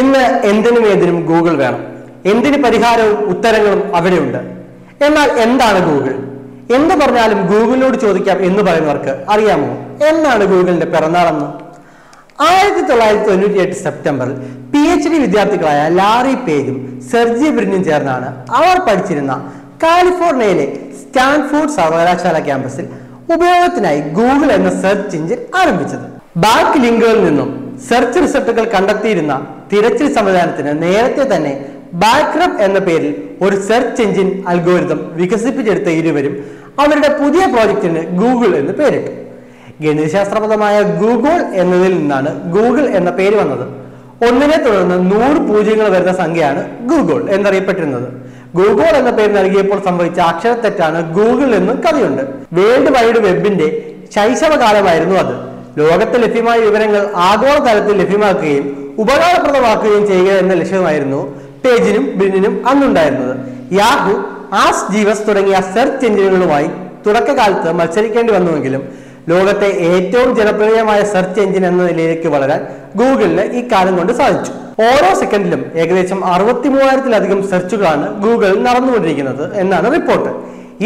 ഇന്ന് എന്തിനും ഏതിനും ഗൂഗിൾ വേണം. എന്തിന് പരിഹാരവും ഉത്തരങ്ങളും അവിടെയുണ്ട്. എന്നാൽ എന്താണ് ഗൂഗിൾ? എന്ത് പറഞ്ഞാലും ഗൂഗിളിനോട് ചോദിക്കാം എന്ന് പറയുന്നവർക്ക് അറിയാമോ എന്നാണ് ഗൂഗിളിന്റെ പിറന്നാളെന്ന്? 1998 സെപ്റ്റംബറിൽ PhD വിദ്യാർത്ഥികളായ ലാറി പേജും സെർജി ബ്രിനും ചേർന്നാണ് അവർ പഠിച്ചിരുന്ന കാലിഫോർണിയയിലെ സ്റ്റാൻഫോർഡ് സർവകലാശാല ക്യാമ്പസിൽ ഉപയോഗത്തിനായി ഗൂഗിൾ എന്ന സെർച്ച് എഞ്ചിൻ ആരംഭിച്ചത്. ബാക്ക് ലിങ്കുകളിൽ നിന്നും സെർച്ച് റിസൾട്ടുകൾ കണ്ടെത്തിയിരുന്ന തിരച്ചിൽ സംവിധാനത്തിന് നേരത്തെ തന്നെ ബാക്ക്റബ് എന്ന പേരിൽ ഒരു സെർച്ച് എഞ്ചിൻ അൽഗോരിതം വികസിപ്പിച്ചെടുത്ത ഇരുവരും അവരുടെ പുതിയ പ്രോജക്റ്റിന് ഗൂഗിൾ എന്ന് പേരിട്ടു. ഗണിതശാസ്ത്രപരമായ ഗൂഗിൾ എന്നതിൽ നിന്നാണ് ഗൂഗിൾ എന്ന പേര് വന്നത്. ഒന്നിനെ തുടർന്ന് 100 പൂജ്യങ്ങൾ വരുന്ന സംഖ്യയാണ് ഗൂഗിൾ എന്നറിയപ്പെട്ടിരുന്നത്. ഗൂഗിൾ എന്ന പേര് നൽകിയപ്പോൾ സംഭവിച്ച അക്ഷരത്തെറ്റാണ് ഗൂഗിൾ എന്നും കഥയുണ്ട്. വേൾഡ് വൈഡ് വെബിന്റെ ശൈശവകാലമായിരുന്നു അത്. ലോകത്ത് ലഭ്യമായ വിവരങ്ങൾ ആഗോളതലത്തിൽ ലഭ്യമാക്കുകയും ഉപകാരപ്രദമാക്കുകയും ചെയ്യുക എന്ന ലക്ഷ്യമായിരുന്നു പേജിനും ബ്രിനും അന്നുണ്ടായിരുന്നത്. യാഹു, ആസ്ക് ജീവസ് തുടങ്ങിയ സെർച്ച് എഞ്ചിനുകളുമായി തുടക്കകാലത്ത് മത്സരിക്കേണ്ടി വന്നുവെങ്കിലും ലോകത്തെ ഏറ്റവും ജനപ്രിയമായ സെർച്ച് എഞ്ചിൻ എന്ന നിലയിലേക്ക് വളരാൻ ഗൂഗിളിന് ഈ കാലം കൊണ്ട് സാധിച്ചു. ഓരോ സെക്കൻഡിലും ഏകദേശം 63,000-ലധികം സെർച്ചുകളാണ് ഗൂഗിളിൽ നടന്നുകൊണ്ടിരിക്കുന്നത് എന്നാണ് റിപ്പോർട്ട്.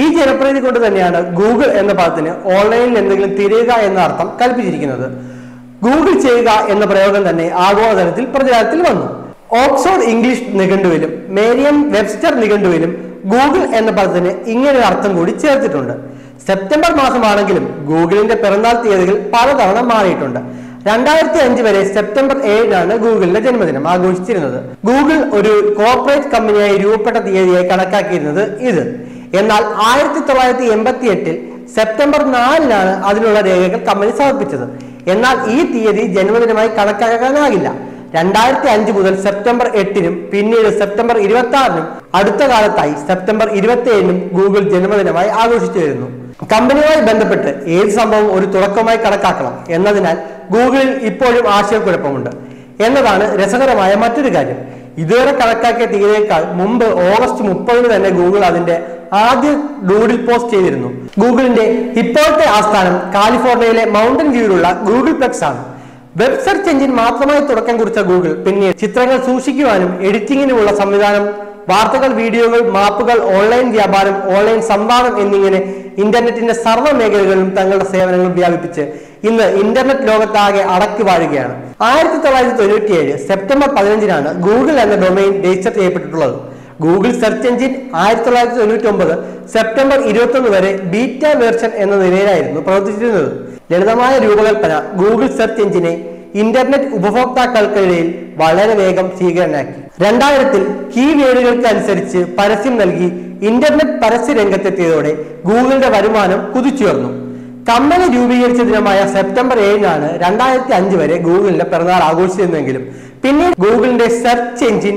ഈ ജനപ്രീതി കൊണ്ട് തന്നെയാണ് ഗൂഗിൾ എന്ന പദത്തിന് ഓൺലൈനിൽ എന്തെങ്കിലും തിരയുക എന്ന അർത്ഥം കൽപ്പിച്ചിരിക്കുന്നത്. ഗൂഗിൾ ചെയ്യുക എന്ന പ്രയോഗം തന്നെ ആഗോളതലത്തിൽ പ്രചാരത്തിൽ വന്നു. ഓക്സ്ഫോർഡ് ഇംഗ്ലീഷ് നിഘണ്ടുവിലും മേരിയം വെബ്സ്റ്റർ നിഘണ്ടുവിലും ഗൂഗിൾ എന്ന പദത്തിന് ഇങ്ങനെ ഒരു അർത്ഥം കൂടി ചേർത്തിട്ടുണ്ട്. സെപ്റ്റംബർ മാസമാണെങ്കിലും ഗൂഗിളിന്റെ പിറന്നാൾ തീയതികൾ പലതവണ മാറിയിട്ടുണ്ട്. 2005 വരെ സെപ്റ്റംബർ 7-നാണ് ഗൂഗിളിന്റെ ജന്മദിനം ആഘോഷിച്ചിരുന്നത്. ഗൂഗിൾ ഒരു കോർപ്പറേറ്റ് കമ്പനിയായി രൂപപ്പെട്ട തീയതിയായി കണക്കാക്കിയിരുന്നത് ഇത്. എന്നാൽ 1988 സെപ്റ്റംബർ 4-നാണ് അതിനുള്ള രേഖകൾ കമ്പനി സമർപ്പിച്ചത്. എന്നാൽ ഈ തീയതി ജന്മദിനമായി കണക്കാക്കാനാകില്ല. 2005 മുതൽ സെപ്റ്റംബർ 8-നും പിന്നീട് സെപ്റ്റംബർ 26-നും അടുത്ത കാലത്തായി സെപ്റ്റംബർ 27-നും ഗൂഗിൾ ജന്മദിനമായി ആഘോഷിച്ചു വരുന്നു. കമ്പനിയുമായി ബന്ധപ്പെട്ട് ഏത് സംഭവം ഒരു തുടക്കമായി കണക്കാക്കണം എന്നതിനാൽ ഗൂഗിളിൽ ഇപ്പോഴും ആശയക്കുഴപ്പമുണ്ട് എന്നതാണ് രസകരമായ മറ്റൊരു കാര്യം. ഇതുവരെ കണക്കാക്കിയ തീയതിയേക്കാൾ മുമ്പ് ഓഗസ്റ്റ് 30-ന് തന്നെ ഗൂഗിൾ അതിന്റെ ആദ്യ ഡൂഡിൽ പോസ്റ്റ് ചെയ്തിരുന്നു. ഗൂഗിളിന്റെ ഇപ്പോഴത്തെ ആസ്ഥാനം കാലിഫോർണിയയിലെ മൗണ്ടൻ വ്യൂയിലുള്ള ഗൂഗിൾ പ്ലക്സ് ആണ്. വെബ് സെർച്ച് എഞ്ചിൻ മാത്രമായി തുടക്കം കുറിച്ച ഗൂഗിൾ പിന്നീട് ചിത്രങ്ങൾ സൂക്ഷിക്കുവാനും എഡിറ്റിങ്ങിനുമുള്ള സംവിധാനം, വാർത്തകൾ, വീഡിയോകൾ, മാപ്പുകൾ, ഓൺലൈൻ വ്യാപാരം, ഓൺലൈൻ സംവാദം എന്നിങ്ങനെ ഇന്റർനെറ്റിന്റെ സർവ്വ മേഖലകളിലും തങ്ങളുടെ സേവനങ്ങൾ വ്യാപിപ്പിച്ച് ഇന്ന് ഇന്റർനെറ്റ് ലോകത്താകെ അടക്കി വാഴുകയാണ്. 1997 സെപ്റ്റംബർ 15-നാണ് ഗൂഗിൾ എന്ന ഡൊമൈൻ രജിസ്റ്റർ ചെയ്യപ്പെട്ടിട്ടുള്ളത്. ഗൂഗിൾ സെർച്ച് എഞ്ചിൻ 1999 സെപ്റ്റംബർ 21 വരെ ബീറ്റ വേർഷൻ എന്ന നിലയിലായിരുന്നു പ്രവർത്തിച്ചിരുന്നത്. ലളിതമായ രൂപകൽപ്പന ഗൂഗിൾ സെർച്ച് എഞ്ചിനെ ഇന്റർനെറ്റ് ഉപഭോക്താക്കൾക്കിടയിൽ വളരെ വേഗം സ്വീകാര്യനാക്കി. 2000-ൽ കീവേഡുകൾക്ക് അനുസരിച്ച് പരസ്യം നൽകി ഇന്റർനെറ്റ് പരസ്യ രംഗത്തെത്തിയതോടെ ഗൂഗിളിന്റെ വരുമാനം കുതിച്ചുയർന്നു. കമ്പനി രൂപീകരിച്ച ദിനമായ സെപ്റ്റംബർ 7-നാണ് 2005 വരെ ഗൂഗിളിന്റെ പിറന്നാൾ ആഘോഷിച്ചിരുന്നെങ്കിലും പിന്നീട് ഗൂഗിളിന്റെ സെർച്ച് എഞ്ചിൻ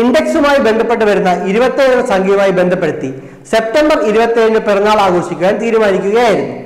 ഇൻഡെക്സുമായി ബന്ധപ്പെട്ട് വരുന്ന 27 സംഖ്യയുമായി ബന്ധപ്പെടുത്തി സെപ്റ്റംബർ 27-ന് പിറന്നാൾ ആഘോഷിക്കാൻ തീരുമാനിക്കുകയായിരുന്നു.